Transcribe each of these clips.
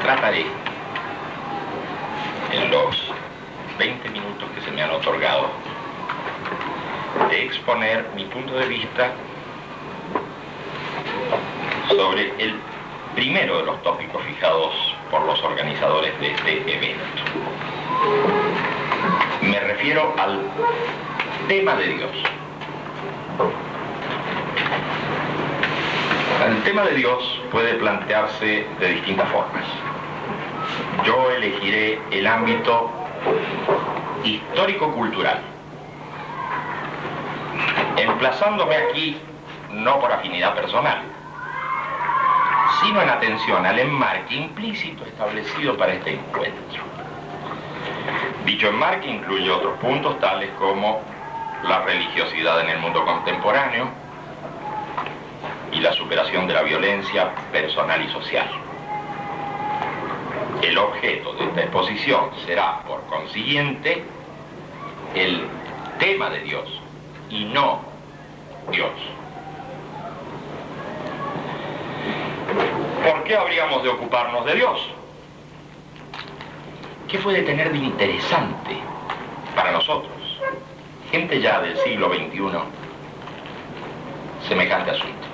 trataré, en los 20 minutos que se me han otorgado, de exponer mi punto de vista sobre el primero de los tópicos fijados por los organizadores de este evento. Me refiero al tema de Dios. El tema de Dios puede plantearse de distintas formas. Yo elegiré el ámbito histórico-cultural, emplazándome aquí no por afinidad personal, sino en atención al enmarque implícito establecido para este encuentro. Dicho enmarque incluye otros puntos tales como la religiosidad en el mundo contemporáneo y la superación de la violencia personal y social. El objeto de esta exposición será, por consiguiente, el tema de Dios y no Dios. ¿Por qué habríamos de ocuparnos de Dios? ¿Qué puede tener de interesante para nosotros, gente ya del siglo XXI, semejante asunto?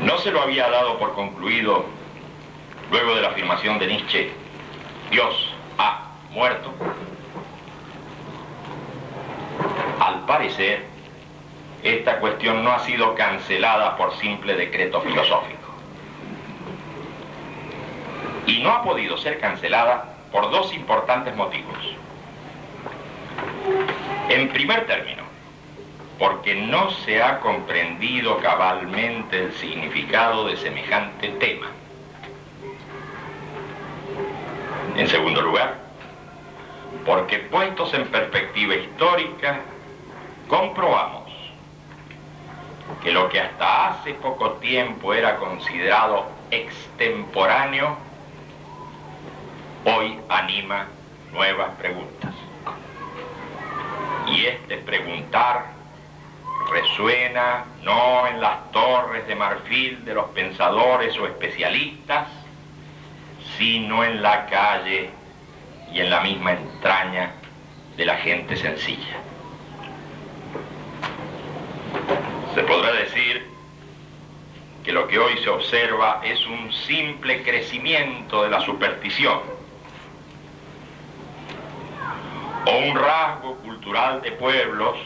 ¿No se lo había dado por concluido, luego de la afirmación de Nietzsche, Dios ha muerto? Al parecer, esta cuestión no ha sido cancelada por simple decreto filosófico. Y no ha podido ser cancelada por dos importantes motivos. En primer término, porque no se ha comprendido cabalmente el significado de semejante tema. En segundo lugar, porque puestos en perspectiva histórica, comprobamos que lo que hasta hace poco tiempo era considerado extemporáneo, hoy anima nuevas preguntas. Y este preguntar resuena no en las torres de marfil de los pensadores o especialistas, sino en la calle y en la misma entraña de la gente sencilla. Se podrá decir que lo que hoy se observa es un simple crecimiento de la superstición, o un rasgo cultural de pueblos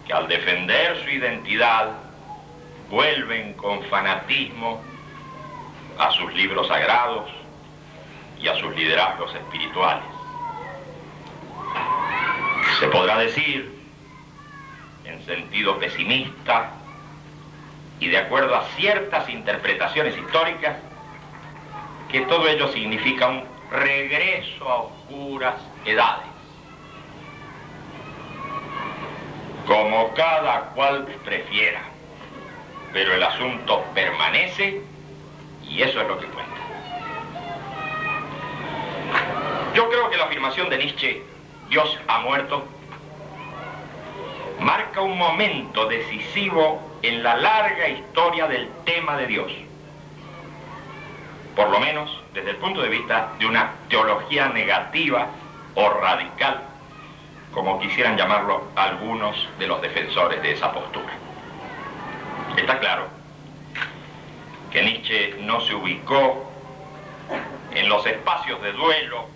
que al defender su identidad vuelven con fanatismo a sus libros sagrados y a sus liderazgos espirituales. Se podrá decir, en sentido pesimista y de acuerdo a ciertas interpretaciones históricas, que todo ello significa un regreso a oscuras edades. Como cada cual prefiera, pero el asunto permanece y eso es lo que cuenta. Yo creo que la afirmación de Nietzsche, Dios ha muerto, marca un momento decisivo en la larga historia del tema de Dios, por lo menos desde el punto de vista de una teología negativa o radical, como quisieran llamarlo algunos de los defensores de esa postura. Está claro que Nietzsche no se ubicó en los espacios de duelo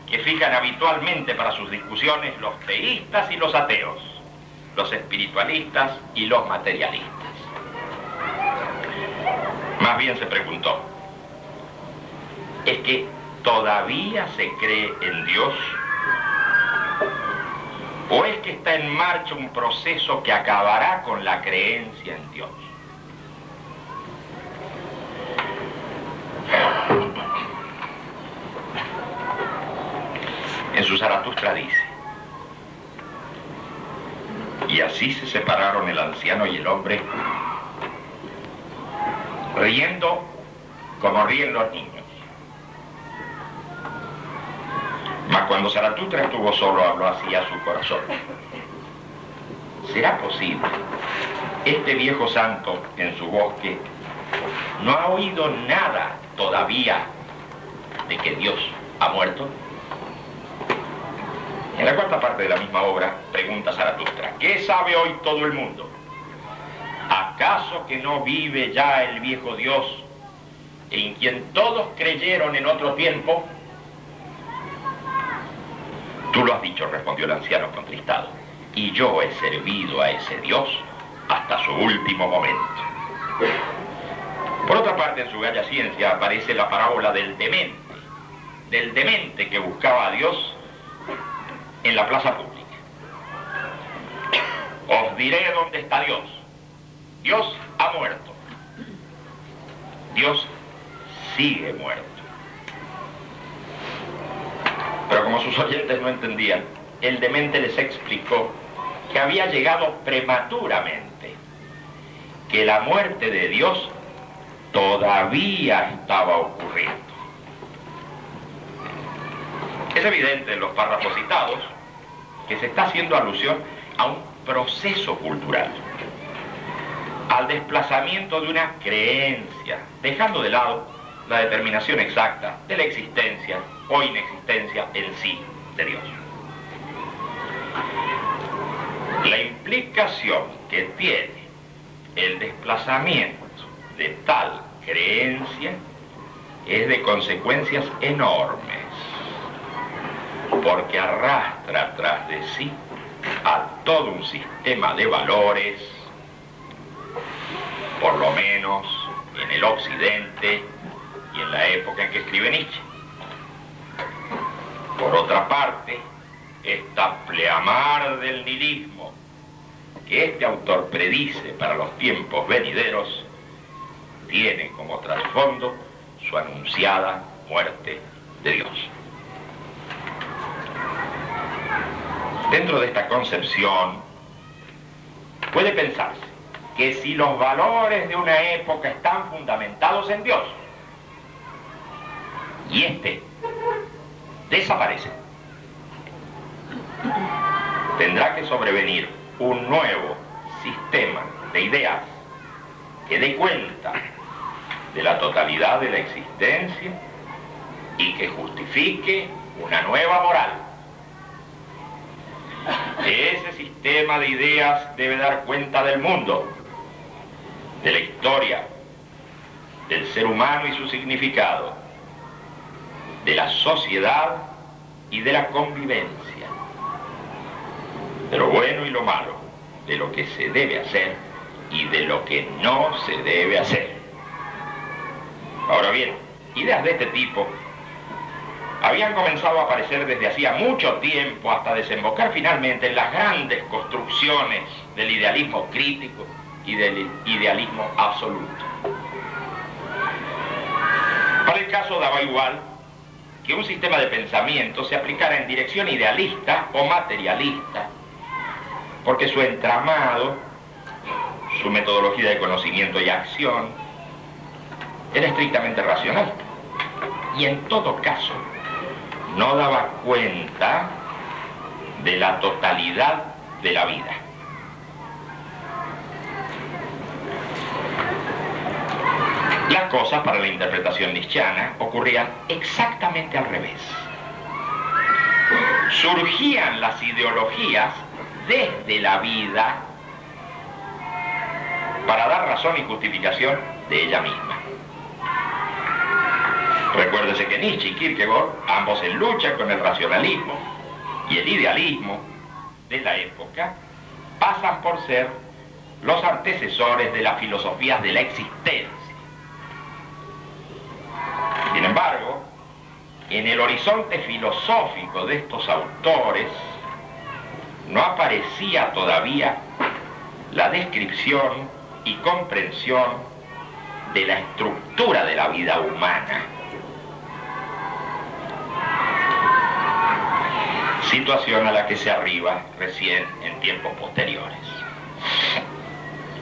que fijan habitualmente para sus discusiones los teístas y los ateos, los espiritualistas y los materialistas. Más bien se preguntó, ¿es que todavía se cree en Dios? ¿O es que está en marcha un proceso que acabará con la creencia en Dios? En su Zaratustra dice, y así se separaron el anciano y el hombre, riendo como ríen los niños. Mas cuando Zaratustra estuvo solo, habló así a su corazón. ¿Será posible este viejo santo en su bosque ¿No ha oído nada todavía de que Dios ha muerto? En la cuarta parte de la misma obra, pregunta Zaratustra, ¿qué sabe hoy todo el mundo? ¿Acaso que no vive ya el viejo Dios, en quien todos creyeron en otro tiempo? Tú lo has dicho, respondió el anciano contristado, y yo he servido a ese Dios hasta su último momento. Por otra parte, en su Galla Ciencia aparece la parábola del demente que buscaba a Dios en la plaza pública. Os diré dónde está Dios. Dios ha muerto. Dios sigue muerto. Pero como sus oyentes no entendían, el demente les explicó que había llegado prematuramente, que la muerte de Dios todavía estaba ocurriendo. Es evidente en los párrafos citados que se está haciendo alusión a un proceso cultural, al desplazamiento de una creencia, dejando de lado la determinación exacta de la existencia o inexistencia en sí de Dios. La implicación que tiene el desplazamiento de tal creencia es de consecuencias enormes, porque arrastra tras de sí a todo un sistema de valores, por lo menos en el occidente y en la época en que escribe Nietzsche. Por otra parte, esta pleamar del nihilismo que este autor predice para los tiempos venideros tiene como trasfondo su anunciada muerte de Dios. Dentro de esta concepción puede pensarse que si los valores de una época están fundamentados en Dios y este desaparece, tendrá que sobrevenir un nuevo sistema de ideas que dé cuenta de la totalidad de la existencia y que justifique una nueva moral. Ese sistema de ideas debe dar cuenta del mundo, de la historia, del ser humano y su significado, de la sociedad y de la convivencia, de lo bueno y lo malo, de lo que se debe hacer y de lo que no se debe hacer. Ahora bien, ideas de este tipo habían comenzado a aparecer desde hacía mucho tiempo hasta desembocar finalmente en las grandes construcciones del idealismo crítico y del idealismo absoluto. Para el caso daba igual que un sistema de pensamiento se aplicara en dirección idealista o materialista, porque su entramado, su metodología de conocimiento y acción, era estrictamente racional. Y en todo caso, no daba cuenta de la totalidad de la vida. Las cosas para la interpretación nietzscheana ocurrían exactamente al revés. Surgían las ideologías desde la vida para dar razón y justificación de ella misma. Recuérdese que Nietzsche y Kierkegaard, ambos en lucha con el racionalismo y el idealismo de la época, pasan por ser los antecesores de las filosofías de la existencia. Sin embargo, en el horizonte filosófico de estos autores no aparecía todavía la descripción y comprensión de la estructura de la vida humana. Situación a la que se arriba recién en tiempos posteriores.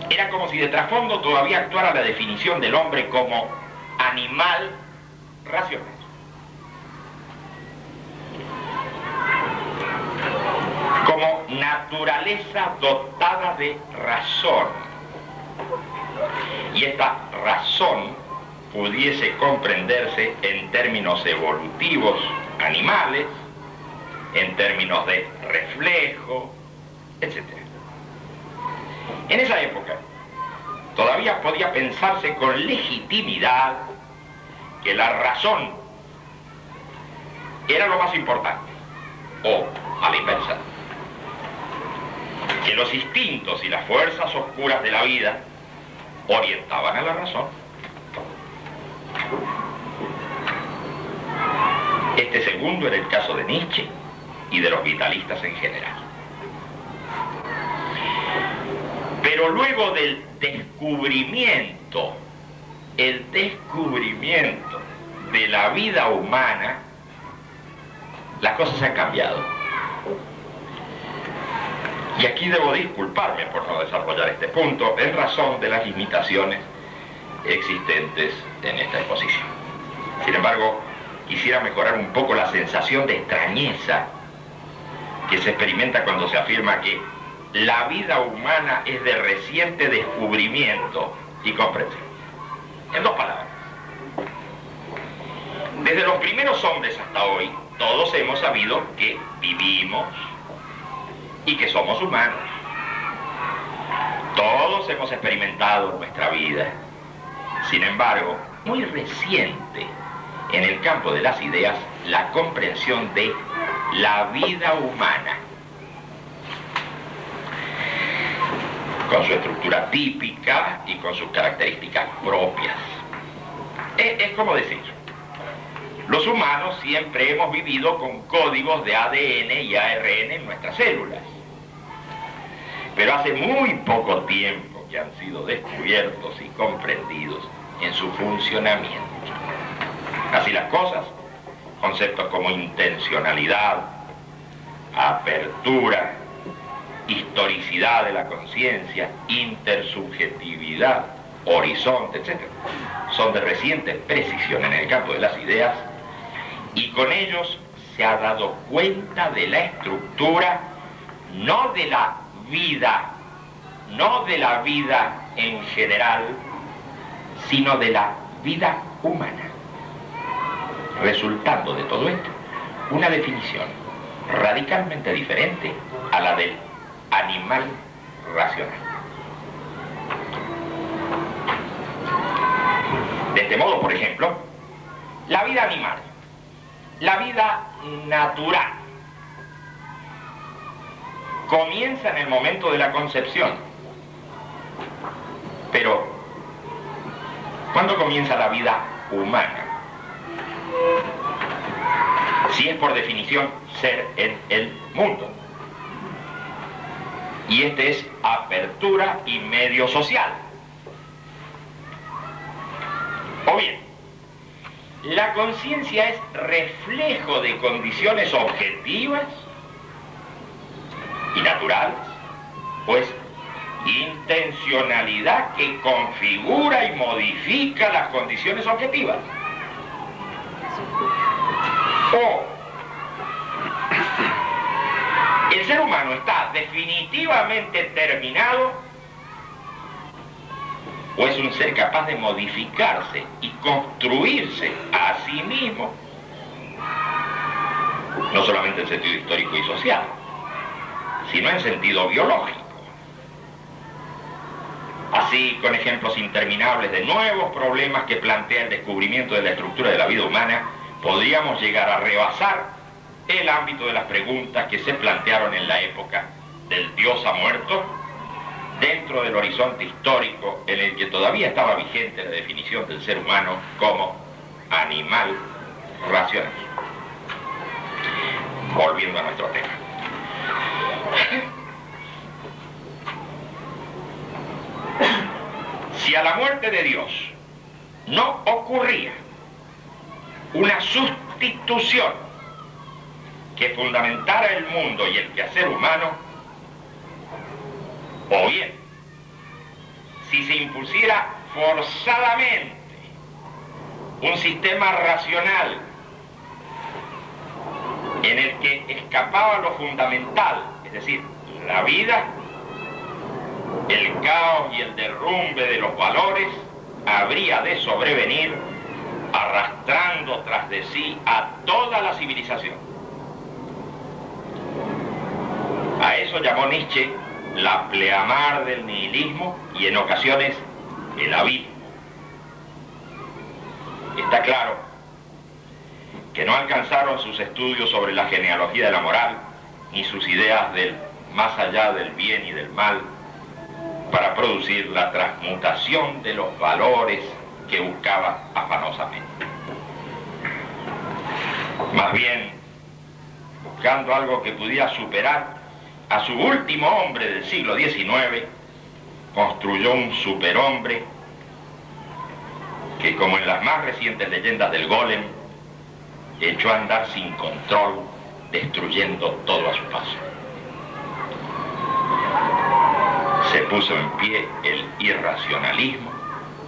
Era como si de trasfondo todavía actuara la definición del hombre como animal racional. Como naturaleza dotada de razón. Y esta razón pudiese comprenderse en términos evolutivos animales, en términos de reflejo, etc. En esa época, todavía podía pensarse con legitimidad que la razón era lo más importante, o, a la inversa, que los instintos y las fuerzas oscuras de la vida orientaban a la razón. Este segundo era el caso de Nietzsche y de los vitalistas en general. Pero luego del descubrimiento, el descubrimiento de la vida humana, las cosas han cambiado. Y aquí debo disculparme por no desarrollar este punto en razón de las limitaciones existentes en esta exposición. Sin embargo, quisiera mejorar un poco la sensación de extrañeza que se experimenta cuando se afirma que la vida humana es de reciente descubrimiento y comprensión. En dos palabras. Desde los primeros hombres hasta hoy, todos hemos sabido que vivimos y que somos humanos. Todos hemos experimentado nuestra vida. Sin embargo, muy reciente en el campo de las ideas, la comprensión de la vida humana, con su estructura típica y con sus características propias. Es como decir, los humanos siempre hemos vivido con códigos de ADN y ARN en nuestras células. Pero hace muy poco tiempo que han sido descubiertos y comprendidos en su funcionamiento. Así las cosas, conceptos como intencionalidad, apertura, historicidad de la conciencia, intersubjetividad, horizonte, etc., son de reciente precisión en el campo de las ideas, y con ellos se ha dado cuenta de la estructura, no de la vida en general, sino de la vida humana. Resultando de todo esto, una definición radicalmente diferente a la del animal racional. De este modo, por ejemplo, la vida animal, la vida natural, comienza en el momento de la concepción. Pero, ¿cuándo comienza la vida humana? Si es por definición ser en el mundo. Y este es apertura y medio social. O bien, la conciencia es reflejo de condiciones objetivas y naturales, pues intencionalidad que configura y modifica las condiciones objetivas. O el ser humano está definitivamente terminado, o es un ser capaz de modificarse y construirse a sí mismo, no solamente en sentido histórico y social, sino en sentido biológico. Así, con ejemplos interminables de nuevos problemas que plantea el descubrimiento de la estructura de la vida humana, podríamos llegar a rebasar el ámbito de las preguntas que se plantearon en la época del Dios ha muerto, dentro del horizonte histórico en el que todavía estaba vigente la definición del ser humano como animal racional. Volviendo a nuestro tema. Si a la muerte de Dios no ocurría una sustitución que fundamentara el mundo y el quehacer humano, o bien, si se impusiera forzadamente un sistema racional en el que escapaba lo fundamental, es decir, la vida, el caos y el derrumbe de los valores, habría de sobrevenir arrastrando tras de sí a toda la civilización. A eso llamó Nietzsche la pleamar del nihilismo y en ocasiones el abismo. Está claro que no alcanzaron sus estudios sobre la genealogía de la moral ni sus ideas del más allá del bien y del mal para producir la transmutación de los valores que buscaba afanosamente. Más bien, buscando algo que pudiera superar a su último hombre del siglo XIX, construyó un superhombre que, como en las más recientes leyendas del Golem, echó a andar sin control, destruyendo todo a su paso. Se puso en pie el irracionalismo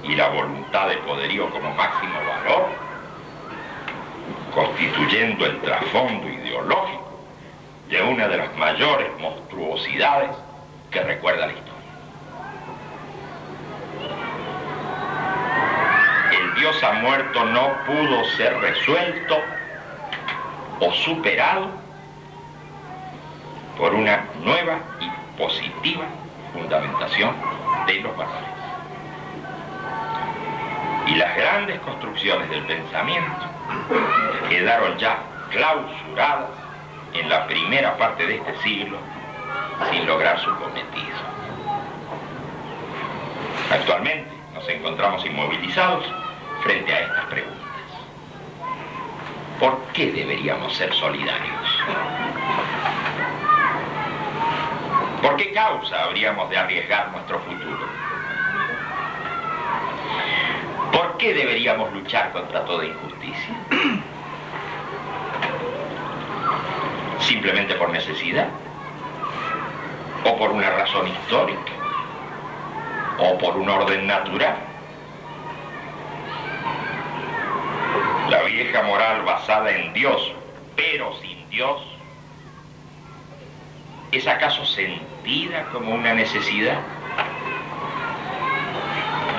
y la voluntad de poderío como máximo valor, constituyendo el trasfondo ideológico de una de las mayores monstruosidades que recuerda la historia. El Dios ha muerto no pudo ser resuelto o superado por una nueva y positiva fundamentación de los valores. Y las grandes construcciones del pensamiento quedaron ya clausuradas en la primera parte de este siglo sin lograr su cometido. Actualmente nos encontramos inmovilizados frente a estas preguntas. ¿Por qué deberíamos ser solidarios? ¿Por qué causa habríamos de arriesgar nuestro futuro? ¿Por qué deberíamos luchar contra toda injusticia? ¿Simplemente por necesidad? ¿O por una razón histórica? ¿O por un orden natural? La vieja moral basada en Dios, pero sin Dios, ¿es acaso sentida como una necesidad?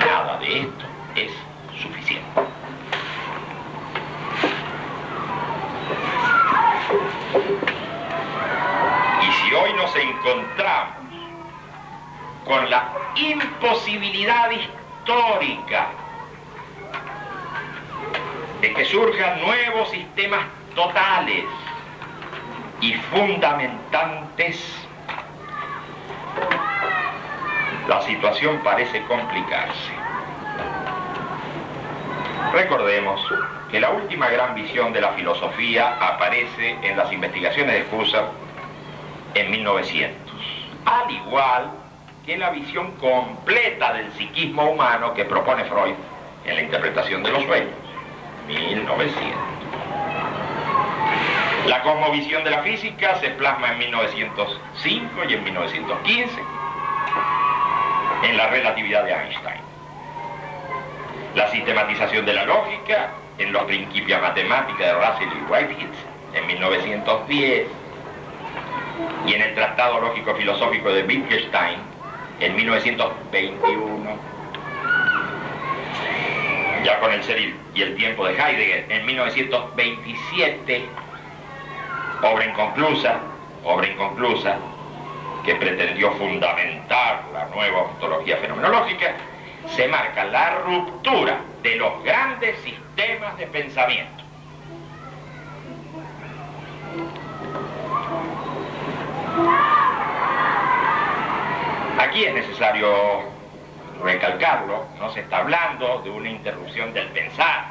Nada de esto es suficiente. Y si hoy nos encontramos con la imposibilidad histórica de que surjan nuevos sistemas totales y fundamentantes, la situación parece complicarse. Recordemos que la última gran visión de la filosofía aparece en las investigaciones de Husserl en 1900, al igual que la visión completa del psiquismo humano que propone Freud en la interpretación de los sueños, 1900. La cosmovisión de la física se plasma en 1905 y en 1915 en la relatividad de Einstein. La sistematización de la lógica en los Principia Mathematica de Russell y Whitehead en 1910 y en el Tratado Lógico-Filosófico de Wittgenstein en 1921. Ya con el ser y el tiempo de Heidegger en 1927, obra inconclusa que pretendió fundamentar la nueva ontología fenomenológica, se marca la ruptura de los grandes sistemas de pensamiento. Aquí es necesario recalcarlo, no se está hablando de una interrupción del pensar,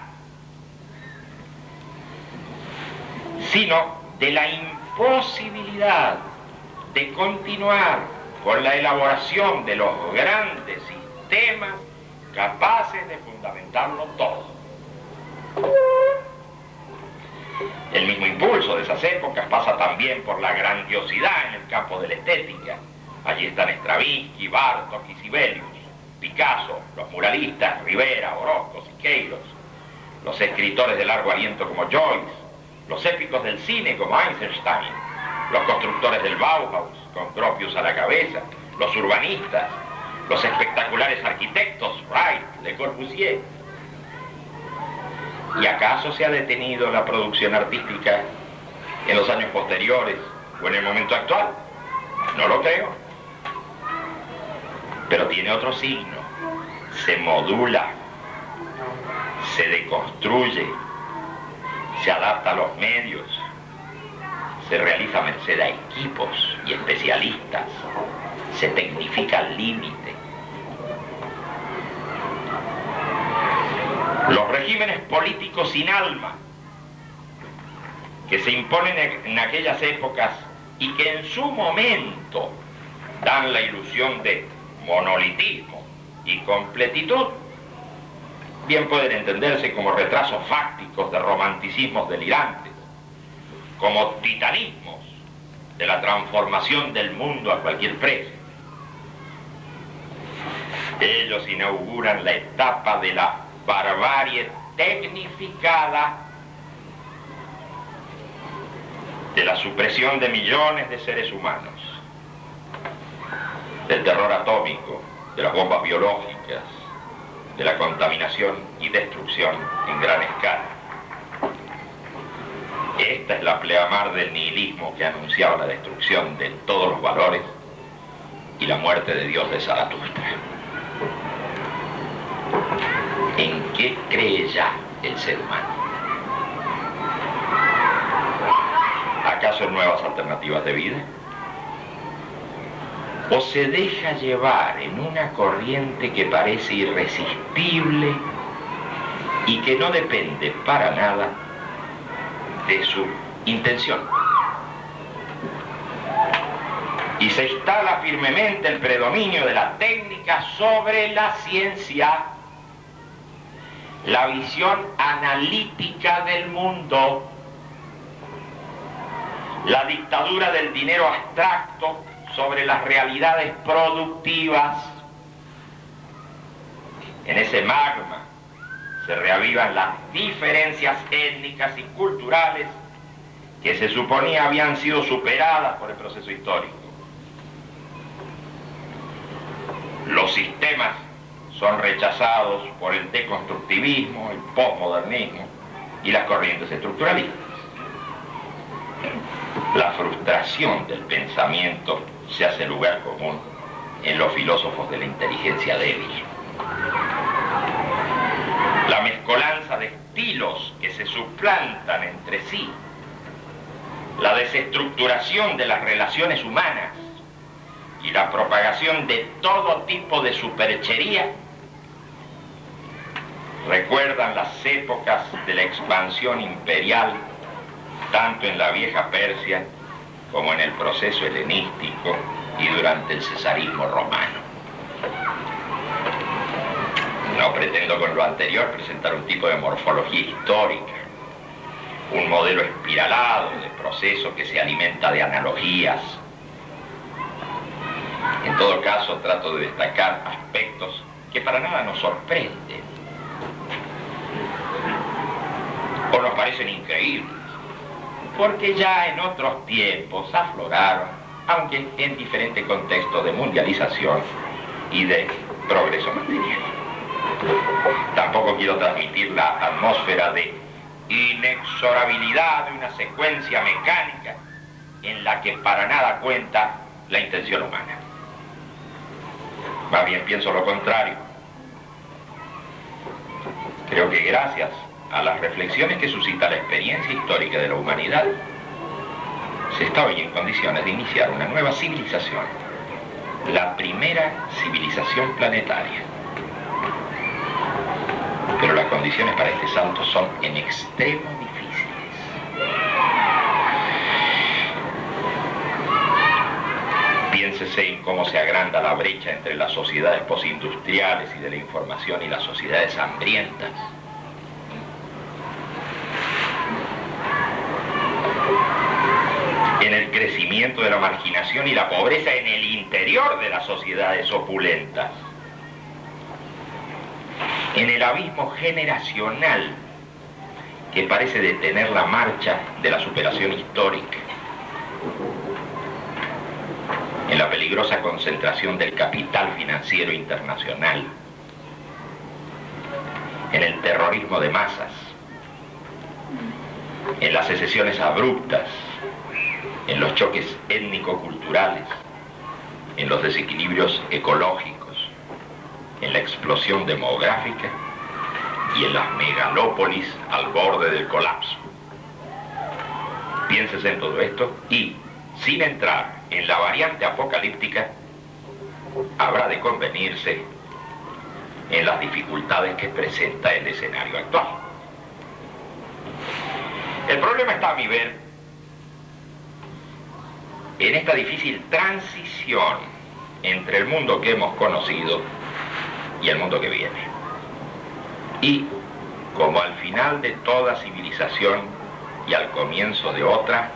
sino de la imposibilidad de continuar con la elaboración de los grandes sistemas capaces de fundamentarlo todo. El mismo impulso de esas épocas pasa también por la grandiosidad en el campo de la estética. Allí están Stravinsky, Bartók y Sibelius, Picasso, los muralistas Rivera, Orozco, Siqueiros, los escritores de largo aliento como Joyce, los épicos del cine como Eisenstein, los constructores del Bauhaus con Gropius a la cabeza, los urbanistas, los espectaculares arquitectos Wright, Le Corbusier. ¿Y acaso se ha detenido la producción artística en los años posteriores o en el momento actual? No lo creo. Pero tiene otro signo. Se modula, se deconstruye, se adapta a los medios, se realiza merced a equipos y especialistas, se tecnifica al límite. Los regímenes políticos sin alma que se imponen en aquellas épocas y que en su momento dan la ilusión de monolitismo y completitud, bien pueden entenderse como retrasos fácticos de romanticismos delirantes, como titanismos de la transformación del mundo a cualquier precio. Ellos inauguran la etapa de la barbarie tecnificada, de la supresión de millones de seres humanos, del terror atómico, de las bombas biológicas, de la contaminación y destrucción en gran escala. Esta es la pleamar del nihilismo que anunciaba la destrucción de todos los valores y la muerte de Dios de Zaratustra. ¿En qué cree ya el ser humano? ¿Acaso en nuevas alternativas de vida? ¿O se deja llevar en una corriente que parece irresistible y que no depende para nada de su intención? Y se instala firmemente el predominio de la técnica sobre la ciencia, la visión analítica del mundo, la dictadura del dinero abstracto sobre las realidades productivas. En ese magma se reavivan las diferencias étnicas y culturales que se suponía habían sido superadas por el proceso histórico. Los sistemas son rechazados por el deconstructivismo, el posmodernismo y las corrientes estructuralistas. La frustración del pensamiento se hace lugar común en los filósofos de la inteligencia débil. La mezcolanza de estilos que se suplantan entre sí, la desestructuración de las relaciones humanas y la propagación de todo tipo de superchería recuerdan las épocas de la expansión imperial, tanto en la vieja Persia como en el proceso helenístico y durante el cesarismo romano. No pretendo con lo anterior presentar un tipo de morfología histórica, un modelo espiralado de proceso que se alimenta de analogías. En todo caso, trato de destacar aspectos que para nada nos sorprenden o nos parecen increíbles, porque ya en otros tiempos afloraron, aunque en diferentes contextos de mundialización y de progreso material. Tampoco quiero transmitir la atmósfera de inexorabilidad de una secuencia mecánica en la que para nada cuenta la intención humana. Más bien pienso lo contrario. Creo que gracias a las reflexiones que suscita la experiencia histórica de la humanidad, se está hoy en condiciones de iniciar una nueva civilización, la primera civilización planetaria. Pero las condiciones para este salto son en extremo difíciles. Piénsese en cómo se agranda la brecha entre las sociedades postindustriales y de la información y las sociedades hambrientas. En el crecimiento de la marginación y la pobreza en el interior de las sociedades opulentas. En el abismo generacional que parece detener la marcha de la superación histórica. en la peligrosa concentración del capital financiero internacional, en el terrorismo de masas, en las secesiones abruptas, en los choques étnico-culturales, en los desequilibrios ecológicos, en la explosión demográfica y en las megalópolis al borde del colapso. Piénsese en todo esto y, sin entrar en la variante apocalíptica, habrá de convenirse en las dificultades que presenta el escenario actual. El problema está, a mi ver, en esta difícil transición entre el mundo que hemos conocido y el mundo que viene. Y, como al final de toda civilización y al comienzo de otra,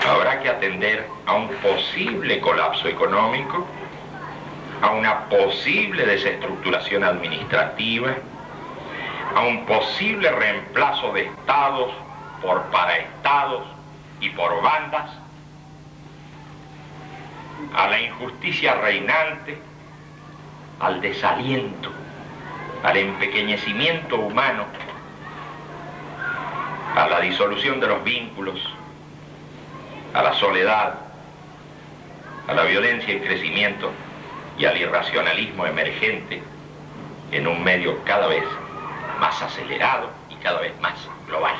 habrá que atender a un posible colapso económico, a una posible desestructuración administrativa, a un posible reemplazo de estados por paraestados y por bandas, a la injusticia reinante, al desaliento, al empequeñecimiento humano, a la disolución de los vínculos, a la soledad, a la violencia en crecimiento y al irracionalismo emergente en un medio cada vez más acelerado y cada vez más global.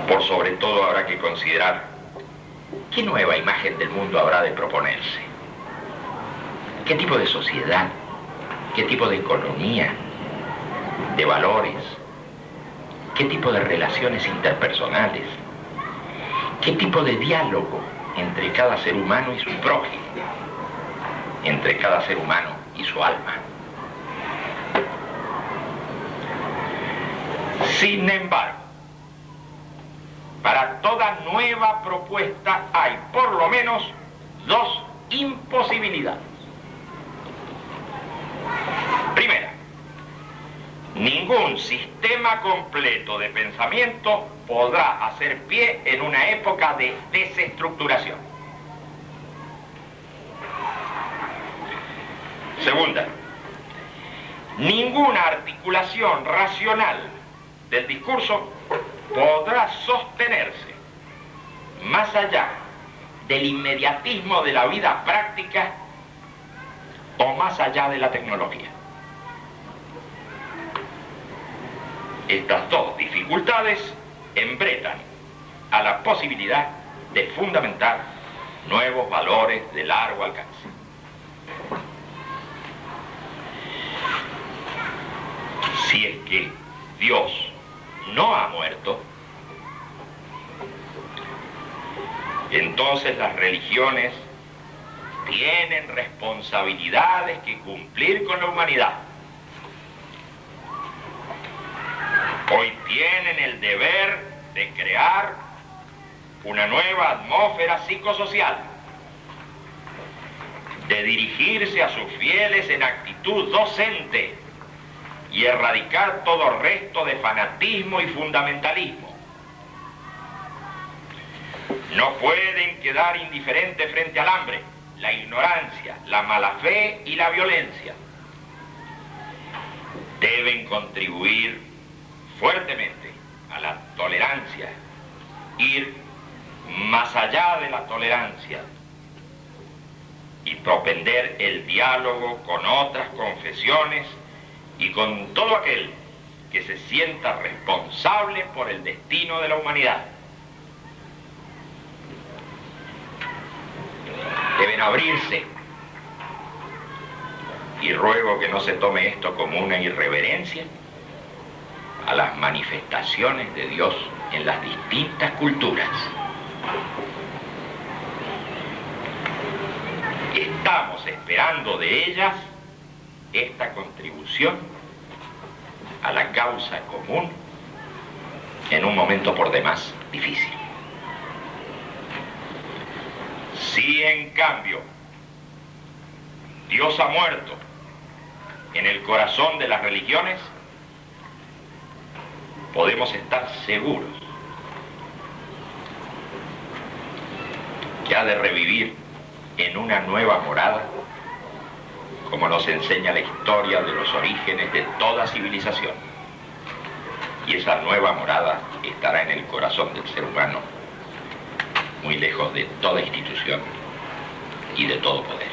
Por sobre todo habrá que considerar qué nueva imagen del mundo habrá de proponerse, qué tipo de sociedad, qué tipo de economía, de valores, qué tipo de relaciones interpersonales, qué tipo de diálogo entre cada ser humano y su prójimo, entre cada ser humano y su alma. Sin embargo, para toda nueva propuesta hay por lo menos dos imposibilidades. Primera, ningún sistema completo de pensamiento podrá hacer pie en una época de desestructuración. Segunda, ninguna articulación racional del discurso podrá sostenerse más allá del inmediatismo de la vida práctica o más allá de la tecnología. Estas dos dificultades embretan a la posibilidad de fundamentar nuevos valores de largo alcance. Si es que Dios no ha muerto, entonces las religiones tienen responsabilidades que cumplir con la humanidad. Hoy tienen el deber de crear una nueva atmósfera psicosocial, de dirigirse a sus fieles en actitud docente y erradicar todo resto de fanatismo y fundamentalismo. No pueden quedar indiferentes frente al hambre, la ignorancia, la mala fe y la violencia. Deben contribuir fuertemente a la tolerancia, ir más allá de la tolerancia y propender el diálogo con otras confesiones y con todo aquel que se sienta responsable por el destino de la humanidad. Deben abrirse, y ruego que no se tome esto como una irreverencia, a las manifestaciones de Dios en las distintas culturas. Estamos esperando de ellas esta contribución a la causa común en un momento por demás difícil. Si en cambio Dios ha muerto en el corazón de las religiones, podemos estar seguros que ha de revivir en una nueva morada, como nos enseña la historia de los orígenes de toda civilización. Y esa nueva morada estará en el corazón del ser humano, muy lejos de toda institución y de todo poder.